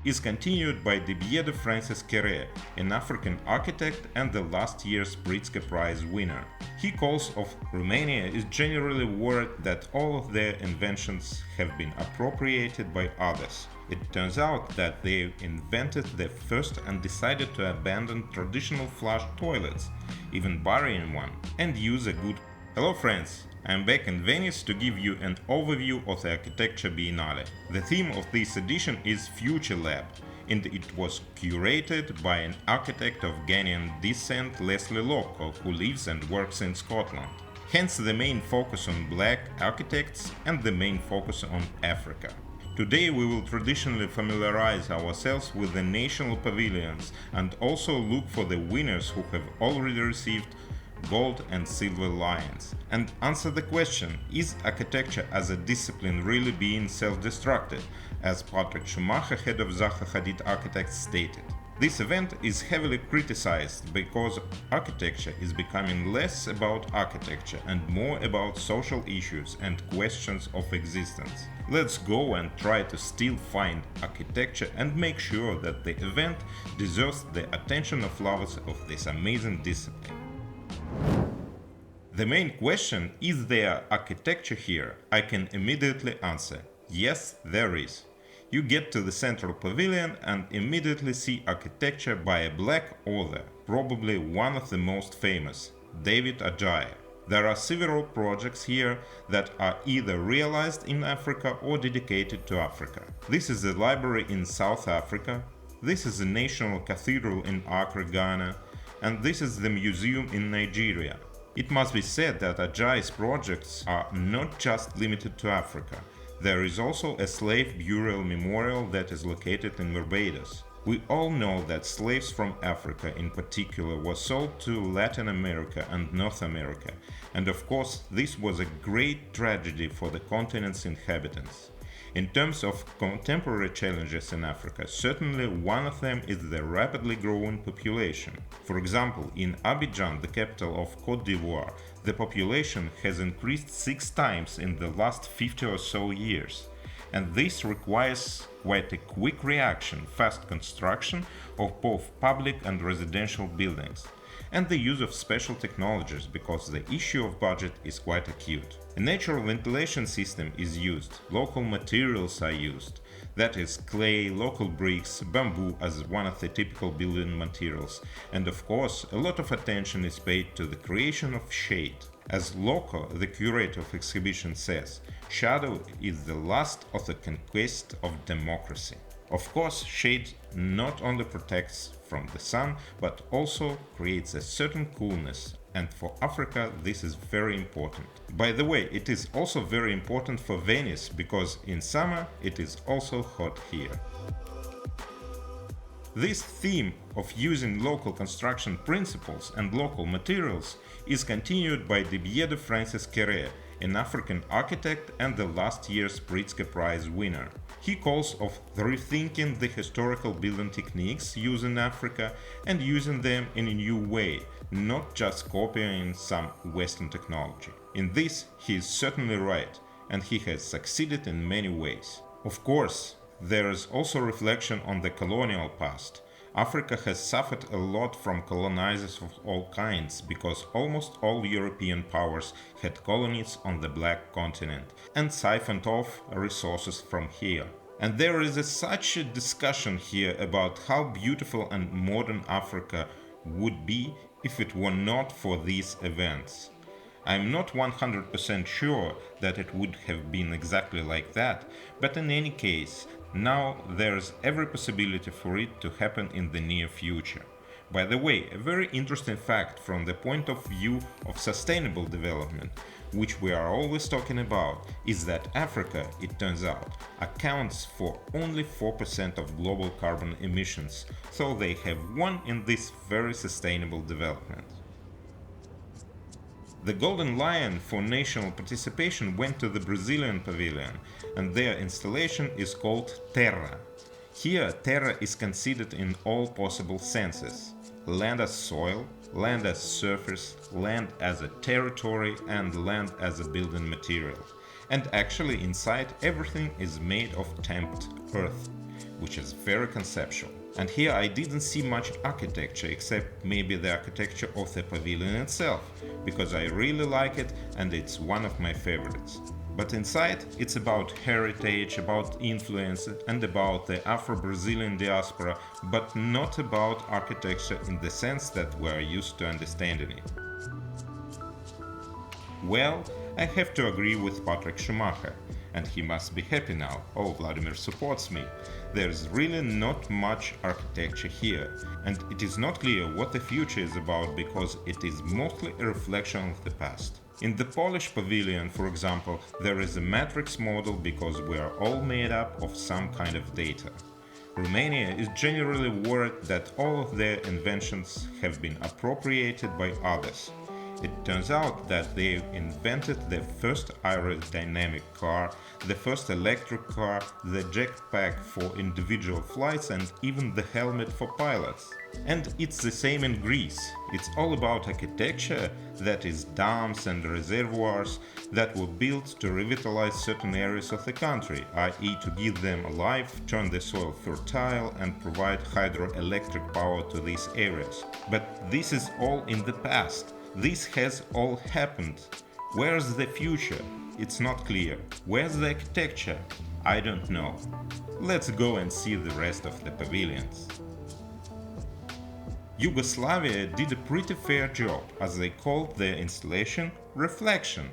is continued by Dibiedo Quéré, an African architect and the last year's Pritzker Prize winner. He calls of Romania is generally worried that all of their inventions have been appropriated by others. It turns out that they invented the first and decided to abandon traditional flush toilets, even burying one, and use a good. Hello friends, I'm back in Venice to give you an overview of the Architecture Biennale. The theme of this edition is Future Lab, and it was curated by an architect of Ghanaian descent, Leslie Loco, who lives and works in Scotland. Hence the main focus on black architects and the main focus on Africa. Today we will traditionally familiarize ourselves with the national pavilions and also look for the winners who have already received gold and silver lions, and answer the question, is architecture as a discipline really being self-destructive, as Patrick Schumacher, head of Zaha Hadid Architects, stated. This event is heavily criticized because architecture is becoming less about architecture and more about social issues and questions of existence. Let's go and try to still find architecture and make sure that the event deserves the attention of lovers of this amazing discipline. The main question, is there architecture here? I can immediately answer, yes, there is. You get to the central pavilion and immediately see architecture by a black author, probably one of the most famous, David Adjaye. There are several projects here that are either realized in Africa or dedicated to Africa. This is a library in South Africa, this is the National Cathedral in Accra, Ghana, and this is the museum in Nigeria. It must be said that Adjaye's projects are not just limited to Africa. There is also a slave burial memorial that is located in Barbados. We all know that slaves from Africa in particular were sold to Latin America and North America, and of course this was a great tragedy for the continent's inhabitants. In terms of contemporary challenges in Africa, certainly one of them is the rapidly growing population. For example, in Abidjan, the capital of Côte d'Ivoire, the population has increased 6 times in the last 50 or so years. And this requires quite a quick reaction, fast construction of both public and residential buildings, and the use of special technologies because the issue of budget is quite acute. A natural ventilation system is used, local materials are used, that is clay, local bricks, bamboo as one of the typical building materials, and of course a lot of attention is paid to the creation of shade. As Loco, the curator of exhibition, says, shadow is the last of the conquest of democracy. Of course, shade not only protects from the sun, but also creates a certain coolness, and for Africa this is very important. By the way, it is also very important for Venice, because in summer it is also hot here. This theme of using local construction principles and local materials is continued by Dibiedo Quéré, an African architect and the last year's Pritzker Prize winner. He calls of rethinking the historical building techniques used in Africa and using them in a new way, not just copying some Western technology. In this, he is certainly right, and he has succeeded in many ways. Of course, there is also reflection on the colonial past. Africa has suffered a lot from colonizers of all kinds because almost all European powers had colonies on the Black Continent and siphoned off resources from here. And there is such a discussion here about how beautiful and modern Africa would be if it were not for these events. I'm not 100% sure that it would have been exactly like that, but in any case, now there's every possibility for it to happen in the near future. By the way, a very interesting fact from the point of view of sustainable development, which we are always talking about, is that Africa, it turns out, accounts for only 4% of global carbon emissions, so they have won in this very sustainable development. The Golden Lion for national participation went to the Brazilian pavilion, and their installation is called Terra. Here, terra is considered in all possible senses: land as soil, land as surface, land as a territory, and land as a building material. And actually inside everything is made of tempered earth. which is very conceptual. And here I didn't see much architecture except maybe the architecture of the pavilion itself, because I really like it and it's one of my favorites. But inside it's about heritage, about influence and about the Afro-Brazilian diaspora, but not about architecture in the sense that we're used to understanding it. Well, I have to agree with Patrick Schumacher, and he must be happy now. Oh, Vladimir supports me. There's really not much architecture here, and it is not clear what the future is about because it is mostly a reflection of the past. In the Polish pavilion, for example, there is a matrix model because we are all made up of some kind of data. Romania is generally worried that all of their inventions have been appropriated by others. It turns out that they invented the first aerodynamic car, the first electric car, the jetpack for individual flights, and even the helmet for pilots. And it's the same in Greece. It's all about architecture, that is dams and reservoirs that were built to revitalize certain areas of the country, i.e. to give them a life, turn the soil fertile and provide hydroelectric power to these areas. But this is all in the past. This has all happened. Where's the future? It's not clear. Where's the architecture? I don't know. Let's go and see the rest of the pavilions. Yugoslavia did a pretty fair job, as they called their installation Reflection.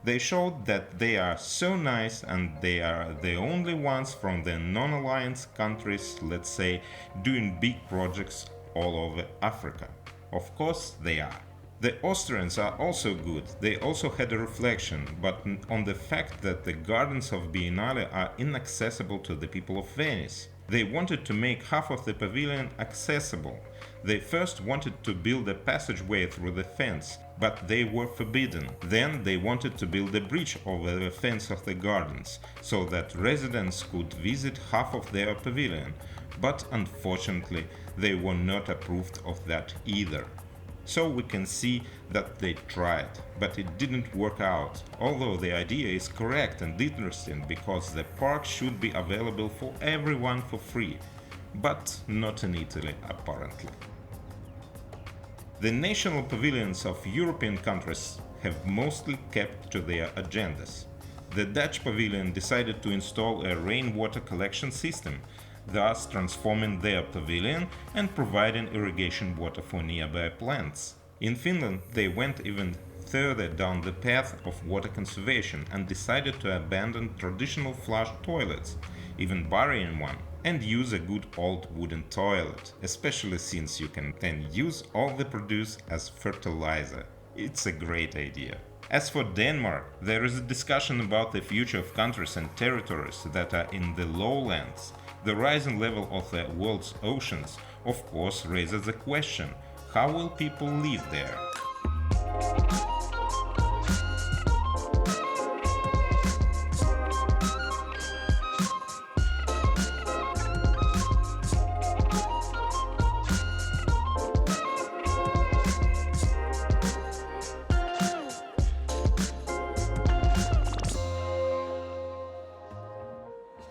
They showed that they are so nice and they are the only ones from the non-alliance countries, let's say, doing big projects all over Africa. Of course they are. The Austrians are also good. They also had a reflection, but on the fact that the gardens of Biennale are inaccessible to the people of Venice. They wanted to make half of the pavilion accessible. They first wanted to build a passageway through the fence, but they were forbidden. Then they wanted to build a bridge over the fence of the gardens, so that residents could visit half of their pavilion, but unfortunately they were not approved of that either. So we can see that they tried, but it didn't work out, although the idea is correct and interesting because the park should be available for everyone for free, but not in Italy apparently. The national pavilions of European countries have mostly kept to their agendas. The Dutch pavilion decided to install a rainwater collection system, thus transforming their pavilion and providing irrigation water for nearby plants. In Finland, they went even further down the path of water conservation and decided to abandon traditional flush toilets, even burying one, and use a good old wooden toilet, especially since you can then use all the produce as fertilizer. It's a great idea. As for Denmark, there is a discussion about the future of countries and territories that are in the lowlands. The rising level of the world's oceans, of course, raises the question, how will people live there?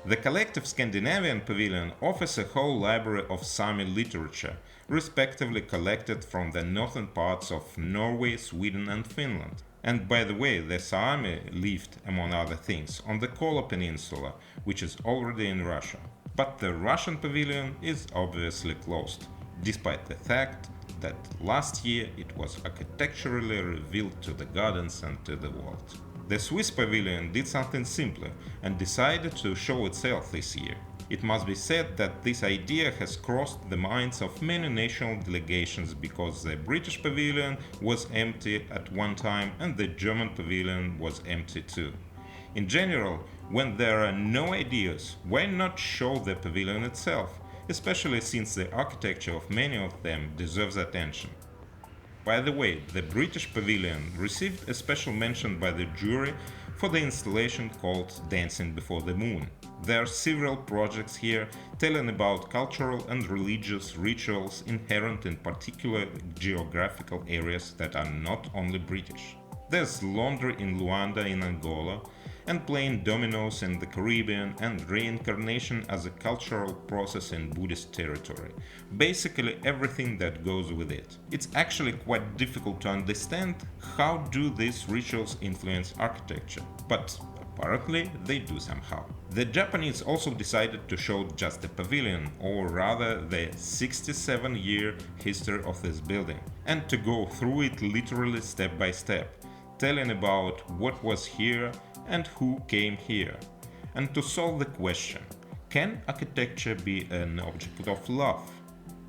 The collective Scandinavian Pavilion offers a whole library of Sami literature, respectively collected from the northern parts of Norway, Sweden and Finland. And by the way, the Sami lived, among other things, on the Kola Peninsula, which is already in Russia. But the Russian pavilion is obviously closed, despite the fact that last year it was architecturally revealed to the gardens and to the world. The Swiss pavilion did something simpler and decided to show itself this year. It must be said that this idea has crossed the minds of many national delegations because the British pavilion was empty at one time and the German pavilion was empty too. In general, when there are no ideas, why not show the pavilion itself, especially since the architecture of many of them deserves attention. By the way, the British pavilion received a special mention by the jury for the installation called Dancing Before the Moon. There are several projects here telling about cultural and religious rituals inherent in particular geographical areas that are not only British. There's laundry in Luanda in Angola, and playing dominoes in the Caribbean, and reincarnation as a cultural process in Buddhist territory. Basically everything that goes with it. It's actually quite difficult to understand how do these rituals influence architecture, but apparently they do somehow. The Japanese also decided to show just a pavilion, or rather the 67-year history of this building, and to go through it literally step by step, telling about what was here and who came here, and to solve the question, can architecture be an object of love?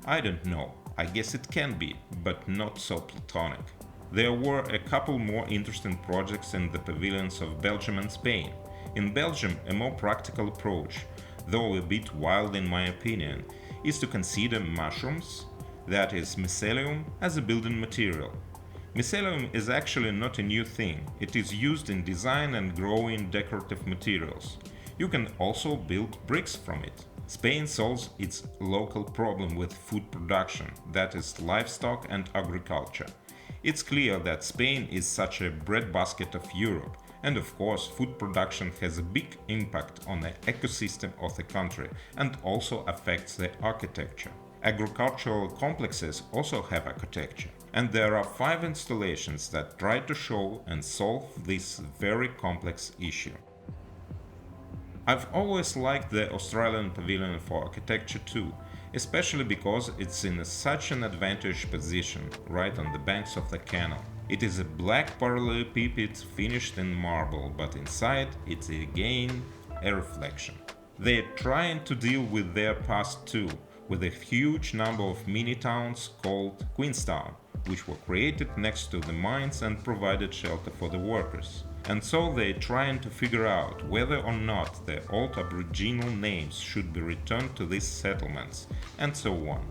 I don't know, I guess it can be, but not so platonic. There were a couple more interesting projects in the pavilions of Belgium and Spain. In Belgium, a more practical approach, though a bit wild in my opinion, is to consider mushrooms, that is mycelium, as a building material. Mycelium is actually not a new thing, it is used in design and growing decorative materials. You can also build bricks from it. Spain solves its local problem with food production, that is livestock and agriculture. It's clear that Spain is such a breadbasket of Europe, and of course food production has a big impact on the ecosystem of the country and also affects the architecture. Agricultural complexes also have architecture, and there are 5 installations that try to show and solve this very complex issue. I've always liked the Australian Pavilion for architecture too, especially because it's in such an advantageous position, right on the banks of the canal. It is a black parallelepiped finished in marble, but inside it's again a reflection. They're trying to deal with their past too, with a huge number of mini-towns called Queenstown, which were created next to the mines and provided shelter for the workers. And so they're trying to figure out whether or not the old Aboriginal names should be returned to these settlements, and so on.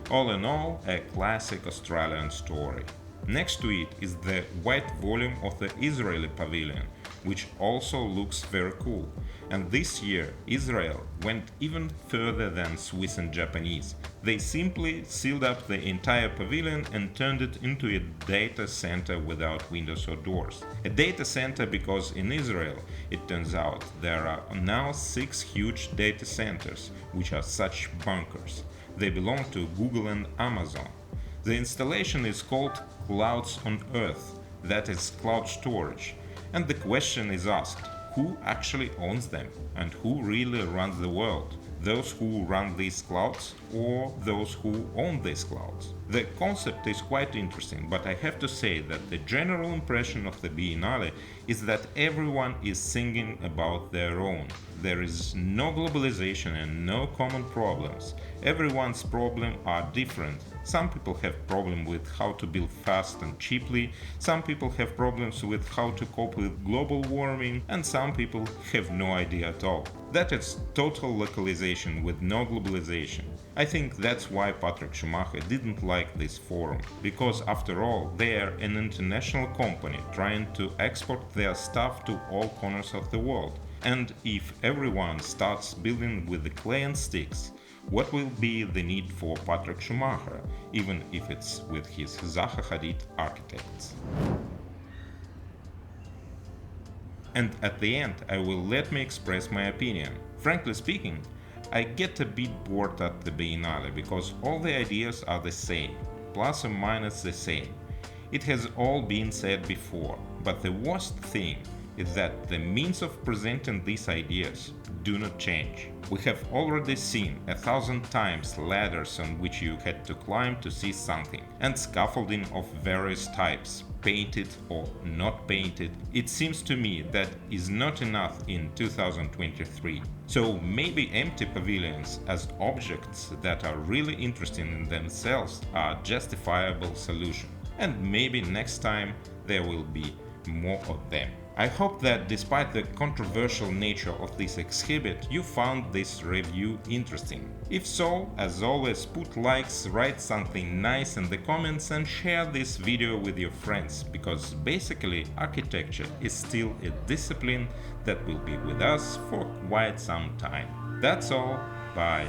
All in all, a classic Australian story. Next to it is the white volume of the Israeli pavilion, which also looks very cool. And this year, Israel went even further than Swiss and Japanese. They simply sealed up the entire pavilion and turned it into a data center without windows or doors. A data center because in Israel, it turns out, there are now 6 huge data centers, which are such bunkers. They belong to Google and Amazon. The installation is called Clouds on Earth, that is cloud storage. And the question is asked, who actually owns them and who really runs the world? Those who run these clouds or those who own these clouds? The concept is quite interesting, but I have to say that the general impression of the Biennale is that everyone is singing about their own. There is no globalization and no common problems. Everyone's problems are different. Some people have problems with how to build fast and cheaply, some people have problems with how to cope with global warming, and some people have no idea at all. That is total localization with no globalization. I think that's why Patrick Schumacher didn't like this forum, because after all, they are an international company trying to export their stuff to all corners of the world. And if everyone starts building with the clay and sticks, what will be the need for Patrick Schumacher, even if it's with his Zaha Hadid architects? And at the end, I will let me express my opinion. Frankly speaking, I get a bit bored at the Biennale because all the ideas are the same, plus or minus the same. It has all been said before, but the worst thing is that the means of presenting these ideas do not change. We have already seen 1,000 times ladders on which you had to climb to see something, and scaffolding of various types, painted or not painted. It seems to me that is not enough in 2023. So maybe empty pavilions as objects that are really interesting in themselves are a justifiable solution. And maybe next time there will be more of them. I hope that despite the controversial nature of this exhibit, you found this review interesting. If so, as always, put likes, write something nice in the comments and share this video with your friends, because basically architecture is still a discipline that will be with us for quite some time. That's all, bye!